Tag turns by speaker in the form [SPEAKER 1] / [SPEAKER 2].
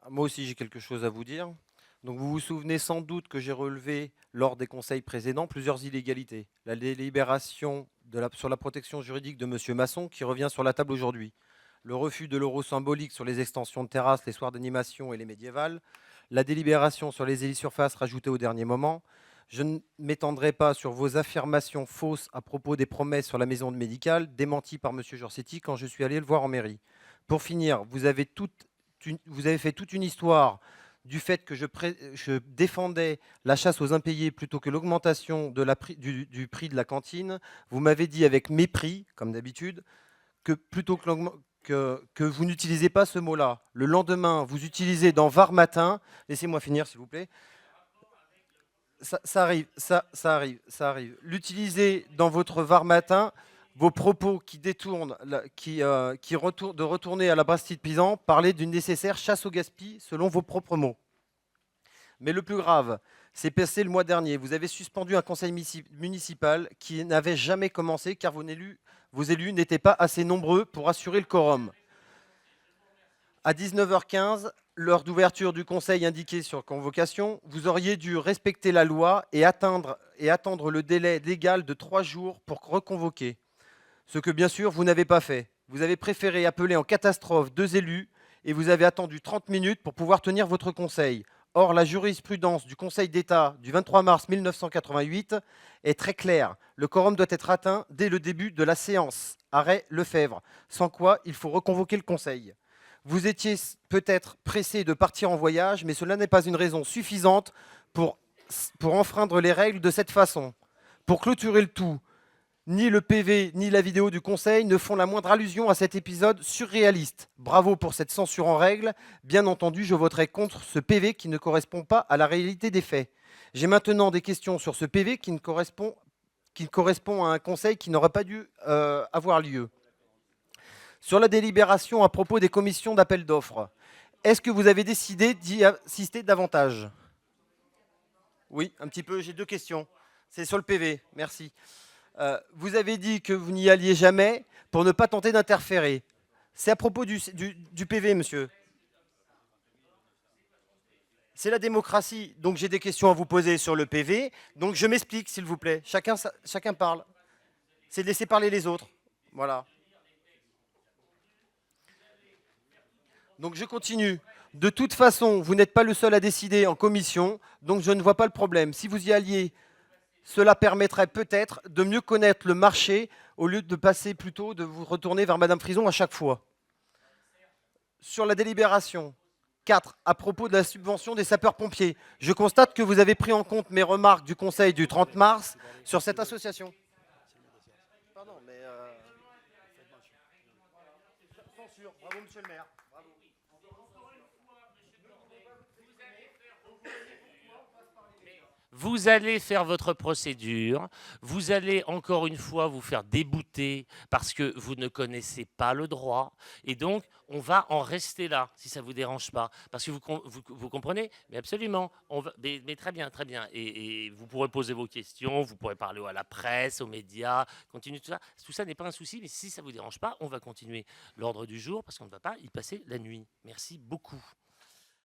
[SPEAKER 1] Moi aussi, j'ai quelque chose à vous dire. Donc, vous vous souvenez sans doute que j'ai relevé lors des conseils précédents plusieurs illégalités. La délibération sur la protection juridique de M. Masson qui revient sur la table aujourd'hui. Le refus de l'euro symbolique sur les extensions de terrasses, les soirs d'animation et les médiévales. La délibération sur les hélisurfaces rajoutées au dernier moment. Je ne m'étendrai pas sur vos affirmations fausses à propos des promesses sur la maison de médicale, démenties par M. Giorsetti quand je suis allé le voir en mairie. Pour finir, vous avez fait toute une histoire du fait que je défendais la chasse aux impayés plutôt que l'augmentation du prix de la cantine. Vous m'avez dit avec mépris, comme d'habitude, que plutôt que vous n'utilisez pas ce mot-là. Le lendemain, vous utilisez dans Var Matin, laissez-moi finir s'il vous plaît, ça arrive, ça arrive, ça arrive. L'utiliser dans votre Var Matin, vos propos qui détournent, de retourner à la Bastide-Pisan, parler d'une nécessaire chasse au gaspillage selon vos propres mots. Mais le plus grave, c'est passé le mois dernier. Vous avez suspendu un conseil municipal qui n'avait jamais commencé car vos élus n'étaient pas assez nombreux pour assurer le quorum. À 19h15, l'heure d'ouverture du conseil indiquée sur convocation, vous auriez dû respecter la loi et attendre le délai légal de 3 jours pour reconvoquer. Ce que bien sûr vous n'avez pas fait. Vous avez préféré appeler en catastrophe 2 élus et vous avez attendu 30 minutes pour pouvoir tenir votre conseil. Or, la jurisprudence du Conseil d'État du 23 mars 1988 est très claire. Le quorum doit être atteint dès le début de la séance. Arrêt Lefebvre. Sans quoi, il faut reconvoquer le Conseil. Vous étiez peut-être pressé de partir en voyage, mais cela n'est pas une raison suffisante pour enfreindre les règles de cette façon. Pour clôturer le tout, ni le PV ni la vidéo du conseil ne font la moindre allusion à cet épisode surréaliste. Bravo pour cette censure en règle. Bien entendu, je voterai contre ce PV qui ne correspond pas à la réalité des faits. J'ai maintenant des questions sur ce PV qui correspond à un conseil qui n'aurait pas dû avoir lieu. Sur la délibération à propos des commissions d'appel d'offres, est-ce que vous avez décidé d'y assister davantage? Oui, un petit peu. J'ai 2 questions. C'est sur le PV. Merci. Vous avez dit que vous n'y alliez jamais pour ne pas tenter d'interférer. C'est à propos du PV, monsieur. C'est la démocratie. Donc j'ai des questions à vous poser sur le PV. Donc je m'explique, s'il vous plaît. Chacun parle. C'est de laisser parler les autres. Voilà. Donc je continue. De toute façon, vous n'êtes pas le seul à décider en commission, donc je ne vois pas le problème. Si vous y alliez, cela permettrait peut-être de mieux connaître le marché au lieu de passer plutôt de vous retourner vers Madame Frison à chaque fois. Sur la délibération 4, à propos de la subvention des sapeurs-pompiers, je constate que vous avez pris en compte mes remarques du Conseil du 30 mars sur cette association. Pardon, mais censure. Bravo, monsieur le maire. Bravo.
[SPEAKER 2] Vous allez faire votre procédure, vous allez encore une fois vous faire débouter parce que vous ne connaissez pas le droit et donc on va en rester là, si ça ne vous dérange pas. Parce que vous comprenez? Mais absolument. Mais très bien, très bien. Et vous pourrez poser vos questions, vous pourrez parler à la presse, aux médias, continuer tout ça. Tout ça n'est pas un souci, mais si ça ne vous dérange pas, on va continuer l'ordre du jour parce qu'on ne va pas y passer la nuit. Merci beaucoup.